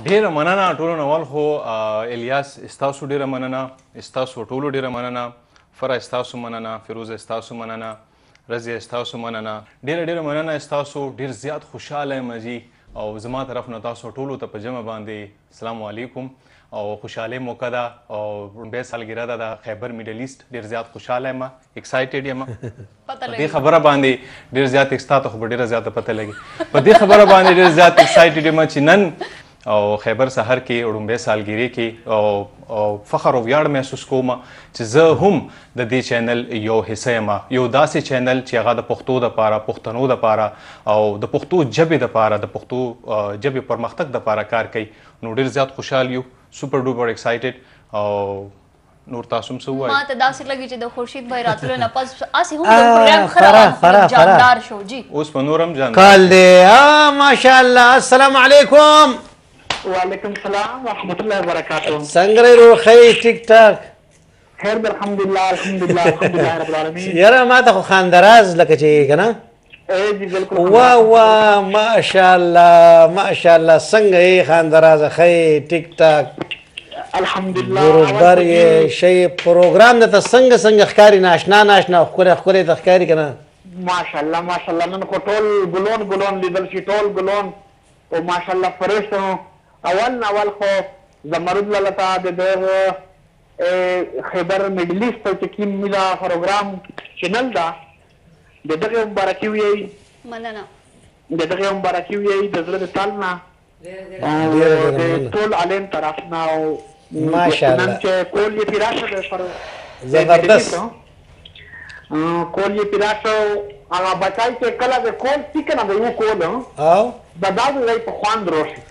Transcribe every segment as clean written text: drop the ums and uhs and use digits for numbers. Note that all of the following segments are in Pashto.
ډیره مننه ټولو نه. اول خو الیاس ستاسو ډیره مننه، ستاسو ټولو ډیره مننه، فرح ستاسو مننه، فیروزه ستاسو مننه، رضیه ستاسو مننه، ډیره مننه ستاسو. ډیر زیات خوشحاله یم جی او زما طرف نه تاسو ټولو ته په جمع باندې السلام علیکم او خوشحاله موقع ده او لومبۍ سالګرا ده د خیبر میډل ایسټ. ډیر زیات خوشحاله یم، ایکسایټډ یم دې خبره باندې. ډیر زیات تاسو خو ډیره زیاته پته لګي په دې خبره باندې. ډیر زیات ایکسایټډ یم چې نن او خیبر سحر کې لومبۍ سالګرې کې او فخر او ویاړ محسوس کوم چې زه هم د دې چینل یو حصه یم، یو داسې چینل چې هغه د پښتو دپاره، پښتنو دپاره او د پښتو ژبې دپاره، د پښتو ژبې پرمختګ دپاره کار کوي. نو ډیر زیات خوشحال یو، سوپر ډوپر ایکسایټډ. او نور تاسو هم څه ووایئ؟ ما ته داسې لګي چې د خورشید بھائی راتلو نه پس اسې هم د پروګرام ښه روان جاندار شو. جی اوس په نور هم جاندار کال دی. ماشاءالله. السلام علیکم. وعلیکم السلام ورحمۃ اللہ وبرکاتہ. څنګه رو خی ټیک ټاک؟ خیر ده الحمدلله الحمدلله الحمدلله رب العالمین. یاره ما ته خو خاندراز لکه چې کنه جی بالکل. واه ماشاءالله ماشاءالله. څنګه یې خاندراز خی ټیک ټاک الحمدلله. بروبر یې شی پروګرام د څنګه ښکاری ناشنا ښکلی د ښکاری کنه. ماشاءالله ماشاءالله نن خو ټول ګلون لیدل شي، ټول ګلون او ماشاءالله فرښت. اول خو زمرد لتا د خیبر میډل ایسټ چې کوم میلا پروګرام چینل دا د دغه مبارکي وي. مننه. د دغه مبارکي وي د زړه د تال نه د ټول علم طرف نه او ماشاءالله نن چې کول یې پیراشه پر زبردست کول یې پیراشه هغه بچای چې کله د کول سیکنه د یو کول او د داسې ځای په خوند روشي.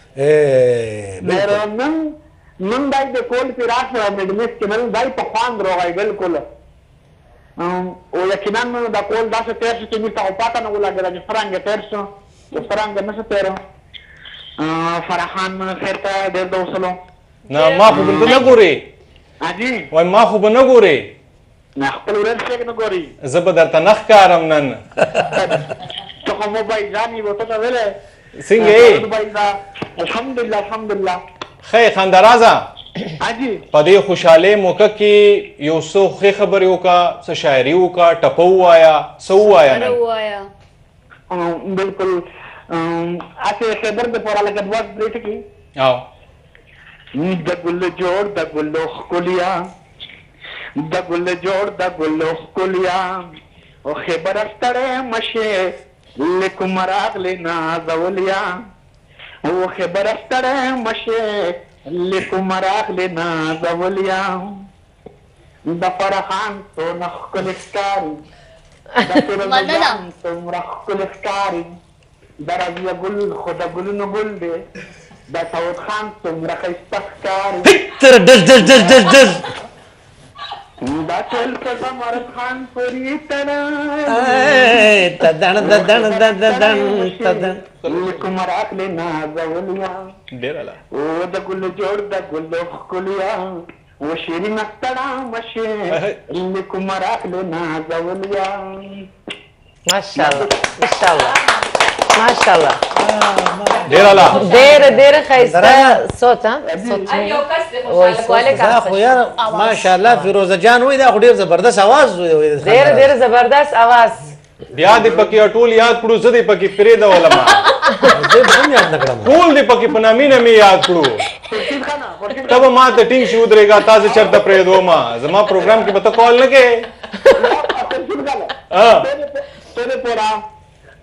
نن دای د کول پیراشه میډل ایسټ کې نن دای په خوند روغی بالکل. او یقینا دا کول داسې تیر شو چې موږ ته پاته نه ولګېده چې څرنګه تیر شو او څرنګه نه شو تیر. فرحان خیر ته ډېر د وصلو. نه ما خو به نه ګورې. حاجي وای ما خو به نه ګورې. نه خپل ورځ څنګه نه ګوري. زه به درته نه ښکارم نن. ته خو مو بای ځاني به ته ویلې څنګه یې؟ الحمدلله الحمدلله. خی خاندرازه حاجي په دې خوشحالۍ موقع کې یو څه ښې خبرې وکړه، څه شاعري وکړه، ټپه ووایه، څه ووایه نن؟ بالکل هسې خیبر دپاره لکه دوه درې ټکي. د ګل جوړ د ګلو ښکلیا، د ګل جوړ د ګلو ښکلیا او خیبر ستړی مشې لیکم راغلې نازولیا. او خیبر ستړی مشې لیکم راغلې نازولیا. د فرحان څونه ښکلې ښکاري، د فیروزجان څومره ښکلې ښکاري. د رضیه ګل خو د ګلونو ګل دی، د سعود خان څومره ښایسته ښکاري. دا ټول په زمرد خان پورې لیکم راغلې نازولیا. او د ګل جوړ د ګلو ښکلیا و شیرینه ستړه مشې لیکم راغلې نازولیا. ماشاءالله ماشاءالله ماشاءالله. ډېر ښایسته صوت دا خو یاره ماشاءالله فیروزه جان وایي دا خو ډېر زبردست اواز وایي. ډېر زبردست اواز. بیا دې پکې ټول یاد کړو، زه دې پکې پرېږدولم. زه هم یاد نه کړم. ټول دې پکې په نامینه مې یاد کړو. ته به ما ته ټینګ شي ودرېږه، تا زه چېرته پرېږدومه. زما پروګرام کې به ته کال نه کوې.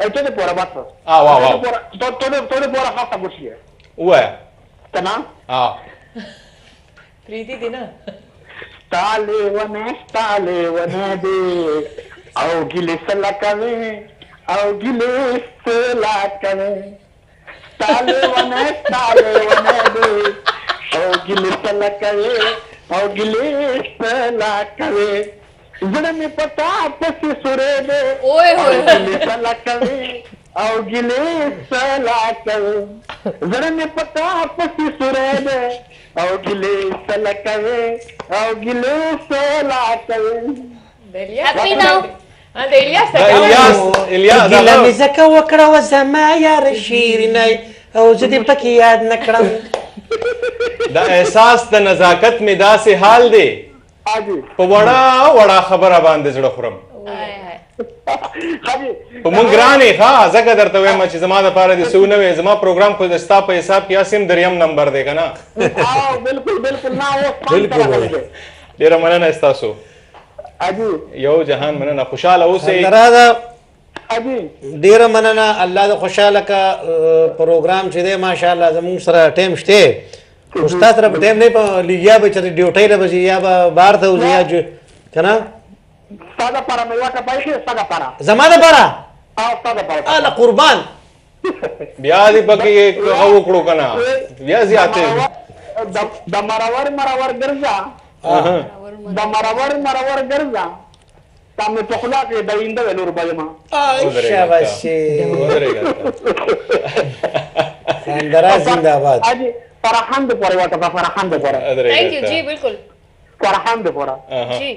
Esto de pora basta. Wow. Todo de pora hasta bushie. ووایه. تنا؟ پریتی دی نه. ستاله ونه دی او ګیلې سلا کوي او ګیلې سلا کوي. ستاله ونه دی او ګیلې سلا کوي او ګیلې سلا کوي. زړه مې پتا پسې سورې دی او ګیلې سلا کوي او ګیلې سلا کوي. زړه مې پتا پسې سورې دی او ګیلې سلا کوي او ګیلې سلا کوي. الیاس ګیله مې ځکه وکړه و زما یاره شیرینۍ او زه دې پکې یاد نه کړم. د احساس د نزاکت می داسې حال دی حاجی په وړه وړه خبره باندې زړه خورم حاجی په مونږ ګرانې ښه ځکه درته وایم چې زما دپاره دې څه ونه وې زما پروګرام خو د ستا په حساب کې هسې هم دریم نمبر دی که نه بالکل بالکل نه اوس ډېره مننه ستاسو حاجی یو جهان مننه خوشحاله اوسئ راځه حاجی ډیره مننه الله دې خوشحاله کا پروګرام چې دی ماشاءالله زموږ سره ټایم شته خو ستا سره په ټایم نه په یا به چېرته ډیوټۍ له به ځي یا به بهر ته وځي یا که نه ستا دپاره مې یوه ټپه ایښې ستا دپاره زما دپاره ستا دپاره الله قربان بیا دې پکې هغه وکړو که نه بیا زیاتې د مرور مرور ګرځه د مرور مرور ګرځه تا مې په خوله کې د اینده ویلور بایما شاباشي سندره زنده‌باد حاجی فرحان دې پورې وټه فرحان دې پورې thank you जी बिल्कुल فرحان دې پورې जी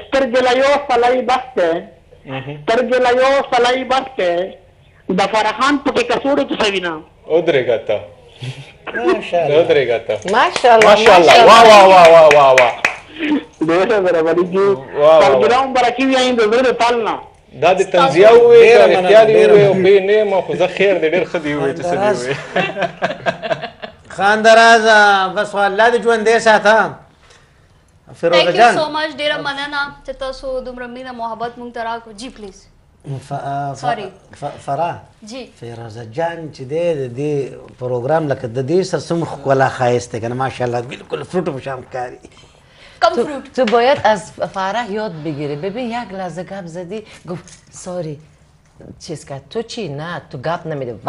سترګې له یو سلای بسته سترګې له یو سلای بسته د فرحان په کې کڅوړې څه وینا ودرېږه ته ماشاءالله ودرېږه ته ماشاءالله ماشاءالله واه واه واه واه واه واه ډېره برابري کې واه. پروګرام برکې وایي د زړه پالنا دا د تنزیه ووې ډېره که مننه، رښتیا دې ډېره ووې او ښې نه یم خو زه خیر دې ډېر ښه دې ووې چې څه دې ووې خاندراز بس الله دې ژوندی ساته فیروزه thank you جان so much ډیره مننه چې تاسو دومره مینه محبت مونږ ته راکړو جی پلیز Sorry. فرا جی فیروزه جان چې دی د دې پروګرام لکه د دې سره څومره ښکلا ښایست دی که نه ماشاءالله بالکل فروټ په شان ښکاري کم فروٹ تو باید از فرح یاد بگیری. ببین یک لحظه گپ زدی گفت ساری چیز کرد تو چی نه تو گپ نمیده زه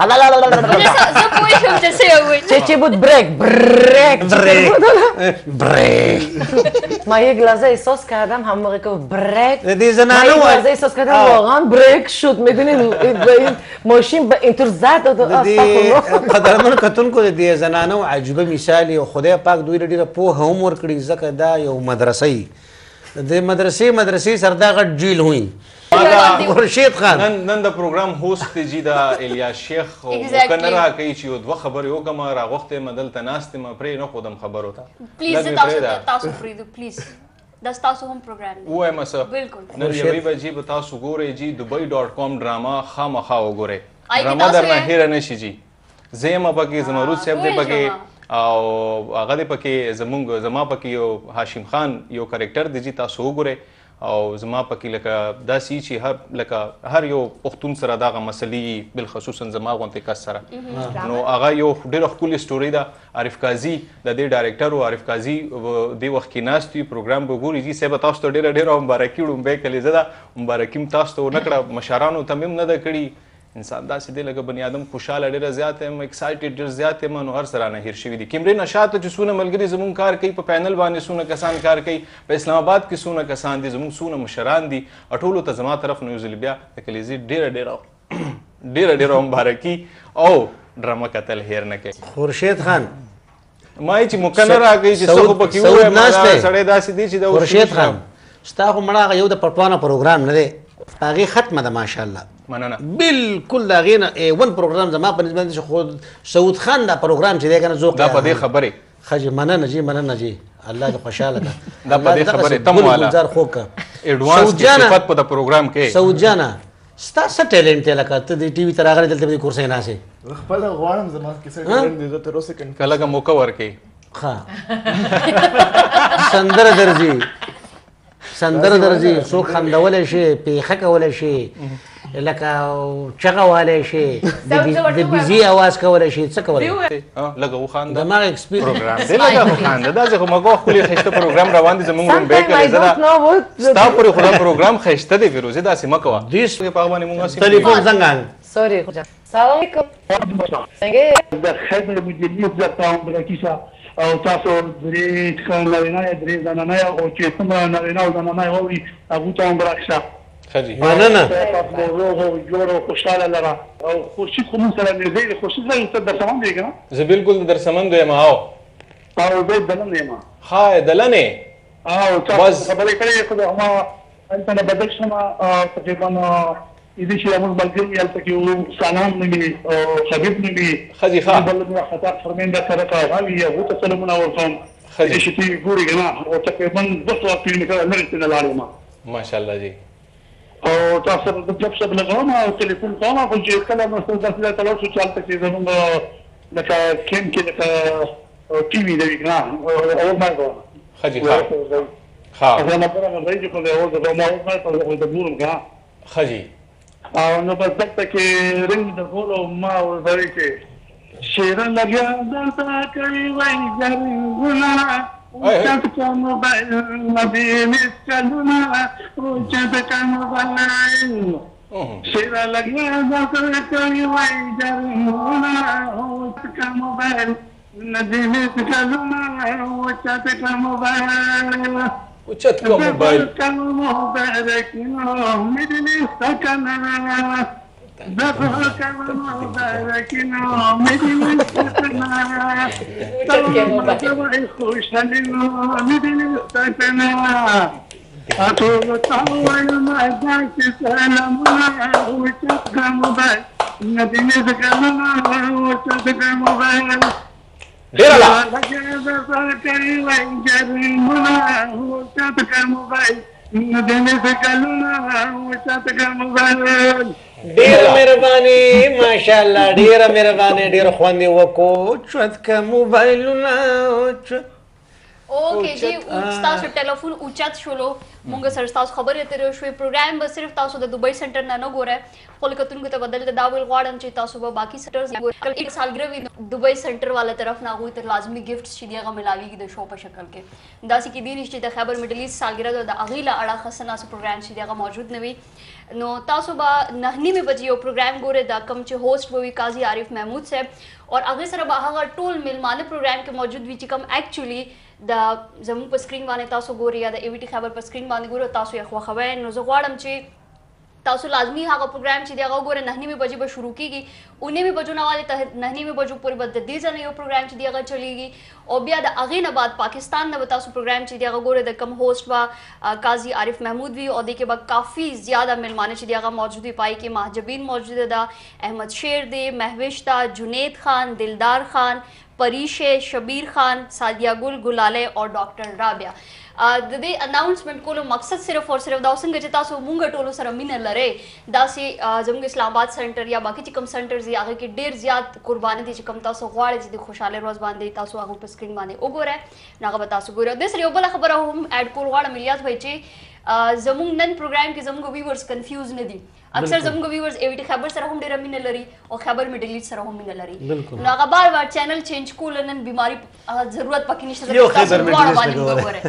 پوه شوم چې څه وایي چی بود بریک بریک بریک ما یک لحظه احساس کردم هم موقع که بریک دې ما زنانه یک وای لحظه احساس کردم واقعا بریک شد میدونی ماشین به اینطور زد د دې قدرمن کتونکو د دې زنانو عجیبه مثال او خدای پاک دوی ډیره پوهه هم ورکړي ځکه دا یو مدرسه د مدرسې سره دا غټ جیل وي خورشید خان نن د پروګرام هوست دی جی دا الیاس شیخ او کنه را کوي چې یو دوه خبرې وکم راغوښته مدل ته ناست ما پرې نه خودم خبرو ته پلیز تاسو پریدو پلیز دا تاسو هم پروګرام دی وایم څه بالکل نن یوې بجې به تاسو ګورئ جی dubai.com ډراما خامخا وګورئ آی ډراما تاسو درنه یې؟ هیره نشي جی زه یم پکې زمرود صاحب دی پکې او هغه دی پکې زما پکې یو هاشم خان یو کریکټر دی جی تاسو وګورئ او زما پکې لکه داسې چې لکه هر یو پښتون سره دغه مسلې بالخصوصا زما غونتې کس سره نو هغه یو ډېره ښکلې سټوري ده عارف قاضي د دې ډایرکټر و عارف قاضي دې وخت کې ناست وي پروګرام به ګوري جي صاحب تاسو ته ډېره مبارکي وړم به کلی زه ده مبارکي م تاسو ته ونه کړه مشرانو ته مې نه ده کړي انسان داسې دی لکه بني آدم خوشحاله ډېره زیات یم ایکسایټډ ډېر زیات یم نو هر څه رانه هېر شوي دي کیمرې نه شاته چې څونه ملګري زموږ کار کوي په پینل باندې څونه کسان کار کوي په اسلام آباد کې څونه کسان دي زموږ څونه مشران دي ټولو ته زما طرف نه یو ځل بیا د کلیزي ډېره مبارکي او ډرامه کتل هېر نه کوي خورشید خان ما چې مکنه راکوي چې څه خو پکې ووایم سړی داسې دی چې د خورشید خان ستا خو مړه یو د پټوانه پروګرام نه دی هغې ختمه ده ماشاءالله مننه بالکل د هغې نه ون پروګرام زما په نسبت چې خو سعود خان دا پروګرام چې دی که نه ذوق دا په دې خبرې ښه جي مننه جي الله دې خوشحاله کړه دا په دې خبرې تم والا ګلزار خوږ کړه ایډوانس کې صفت په د پروګرام کې سعود جانه ستا څه ټیلنټ دی لکه ته د ټي وي ته راغلی دلته به دې کورسۍ ناستې خپل غواړم زما کې څه ټیلنټ دی زه تر اوسه که لږه موقع ورکوي ښه سندره درځي څوک خندولی شي پیښه کولی شي لکه چغه والی شي د بیزي اواز کولی شي څه کولی لږه وخانده دماغ ایکسپیرینس پروګرام دی لږه وخانده داسې خو مګو ښکلي ښایسته پروګرام روان دي زموږ رومبی کلی زه ستا پورې خو دا پروګرام ښایسته دی فیروزې داسې مه کوه په هغه باندې مونږ تلیفون زنګ سوری سلام علیکم څنګه د خیر مدیریت زتا برکیسا او تاسو درې نارینه درې زنانه او چې څومره نارینه او زنانه وي هغه ته هم برکیسا ښه جي مننه تاسو روغ جوړ او خوشاله لره او خورشید خو موږ سره نږدې دی خورشید زه ته درسمن دی که نه زه بالکل در سمند یم او زه دلن یم ښه دلنې او تاسو خبرې کړې خو ما هلته نه بدل شوم تقریبا دې چې موږ ملګري هلته کې وو سلام نومي او حبیب نومي ښځې ښه بل مې خطا فرمین د سره راغلي هغه ته سلامونه ورکوم چې تی ګوري کنه او تقریبا 2 وخت کې نه لري نه لاړم ماشاءالله جی او تاسو د جب سب لګوم او ټلیفون کوم او چې کله نو څه داسې تلو چې چالت کې زموږ لکه کیم کې لکه ټي وي دی کنه او ما کوم ښځې ښه ښه زه نه پرې راځي چې په دې اور د ما او د ګورم کنه ښځې او نو بس دلته کې رنګ د ګول او ما ورته کې شیر لګیا دلته کوي وای ګرځونه وچت کا موبایل نبی مسکلونه وچت کا موبایل شیر لګیا دلته کوي وای ګرځونه وچت کا موبایل نبی مسکلونه وچت کا موبایل اوچت کا موبایل ډیر مهرباني ماشاءالله ډیره مهرباني ډیر خوندې وکړو چت کا موبایلونه اوکې جی تاسو ټلیفون اوچت شولو مونږ سره تاسو خبرې اترې شوې پروګرام به صرف تاسو د دوبۍ سنټر نه ګورئ خپل کتونکو ته بدل دا ویل غواړم چې تاسو به باقي سنټرز ګورئ یک سالګرې وي دوبۍ سنټر والا طرف نه هغوی ته لازمي ګفټس چې دي هغه ملاویږي د شو په شکل کې داسې کیدی نشي چې د خیبر میډل ایسټ سالګرې د هغې له اړخه څه ناسې پروګرام چې دی هغه موجود نه وي نو تاسو به 9:30 بجې یو پروګرام ګورئ دا کوم چې هوسټ به وي قاضي عارف محمود صاحب او هغې سره به هغه ټول میلمانه پروګرام کې موجود وي چې کوم ایکچولی د زموږ په سکرین باندې تاسو ګورئ یا د ایویټي خبر په سکرین باندې ګورئ تاسو یې خوښوئ نو زه غواړم چې تاسو لازمي هغه پروګرام چې دی هغه وګورئ 9:30 بجې به شروع کیږي 19 بجو نه والي ته 9:30 بجو پورې به د دې ځنه یو پروګرام چې دی هغه چلیږي او بیا د هغې نه بعد پاکستان نه به تاسو پروګرام چې دی هغه ګورئ د کم هوسټ به قاضي عارف محمود وي او دې کې به کافي زیاده میلمانه چې دی هغه موجود وي پای کې محجبین موجوده ده احمد شیر دی مهوش ده جنید خان دلدار خان پریش شبیر خان سادیا گل گلاله او ډاکټر رابعه د دې اناونسمنت کولو مقصد صرف او صرف دا څنګه چې تاسو مونږ ټولو سره مینه لرئ داسې زموږ اسلام آباد سنټر یا باقي چې کوم سنټرز دي هغه کې ډېر زیات قرباني دي چې کوم تاسو غواړئ چې د خوشحاله ورځ باندې تاسو هغه په سکرین باندې وګورئ نو هغه به تاسو ګورئ د سره یو بله خبره هم اډ کول غواړم الیاس بھائی چې زموږ نن پروګرام کې زموږ ویورز کنفیوز نه دي اکثر زموږ ویورز ایویټي خبر سره هم ډېره مینه لري او خبر میډل ایسټ سره هم مینه لري نو هغه بار بار چینل چینج کول نن بیماری ضرورت پکې نشته تاسو دواړه باندې وګورئ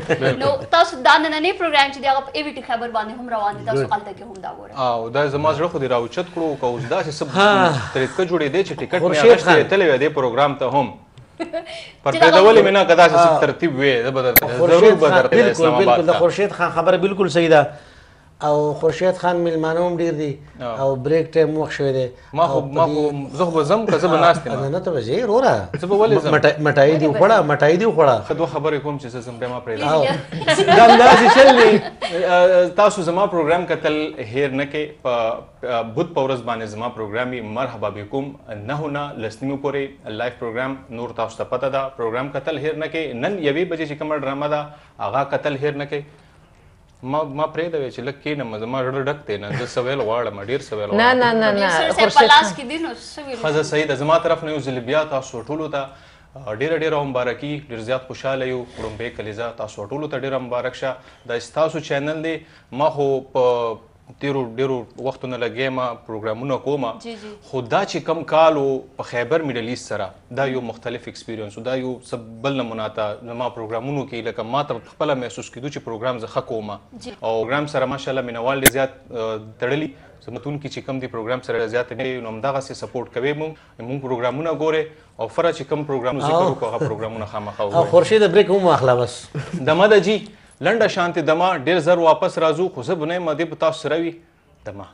نو تاسو دا نننی پروګرام چې دی هغه ایویټي خبر باندې هم روان دي تاسو هلته کې هم دا ګورئ او دا زما زړه خو دې راوچت کړو که اوس داسې څه طریقه جوړېدی چې ټکټ مې اخیستی تللی وی دې پروګرام ته هم پر پرېدولې مې نه که داسې څه ترتیب وی زه به درته ضرور به درته اسلام آباد د خورشید خان خبره بالکل صحیح ده او خورشید خان میلمانه هم ډېر دي او بریک ټایم وخت شوی دی ما خو زه خو به ځم که زه به ناست یم نه ته به ځې وروره زه به ولې ځم مټایي دې وخوړه مټایي دې وخوړه ښه دوه خبرې کوم چې زه ځم بیا ما پرېږده دا همداسې چل دی تاسو زما پروګرام کتل هیر نه کې په بود په ورځ باندې زما پروګرام وي مرحبا بکم 9 نه لسنیمو پورې لایف پروګرام نور تاسو ته پته ده پروګرام کتل هیر نه کې نن یوې بجې چې کومه ډرامه ده هغه کتل هیر نه کې ما پرېږده چې لږ کښېنم زما زړه ډک دی نن زه څه ویل غواړم ډېر څه ویل غواړم ښه زه صحیح ده زما طرف نه یو ځل بیا تاسو ټولو ته ډېره مبارکي ډېر زیات خوشحاله یو وړومبۍ کلیزه تاسو ټولو ته ډېره مبارک شه دا ستاسو چینل دی ما خو په ډېرو وختونه لګیم پروګرامونه کوم خو دا چې کم کال و په خیبر میډل ایسټ سره دا یو مختلف ایکسپیرینس و دا یو څه بل نمونه ته زما پروګرامونو کې لکه ما ته خپله محسوس کېدو چې پروګرام زه ښه کوم او پروګرام سره ماشاءالله مینوال ډېر زیات تړلي زمتونکي چې کم دی پروګرام سره زیات نه نو همدغسې سپورټ کوي مونږ پروګرامونه ګورئ او فرا چې کم پروګرامونه ذکر وکړو هغه پروګرامونه خامخا او خورشید بریک هم واخله بس دمه ده جي لنډه شانتې دمه ډېر زر واپس راځو خو زه به نه یم دې به تاسو سره وي دمه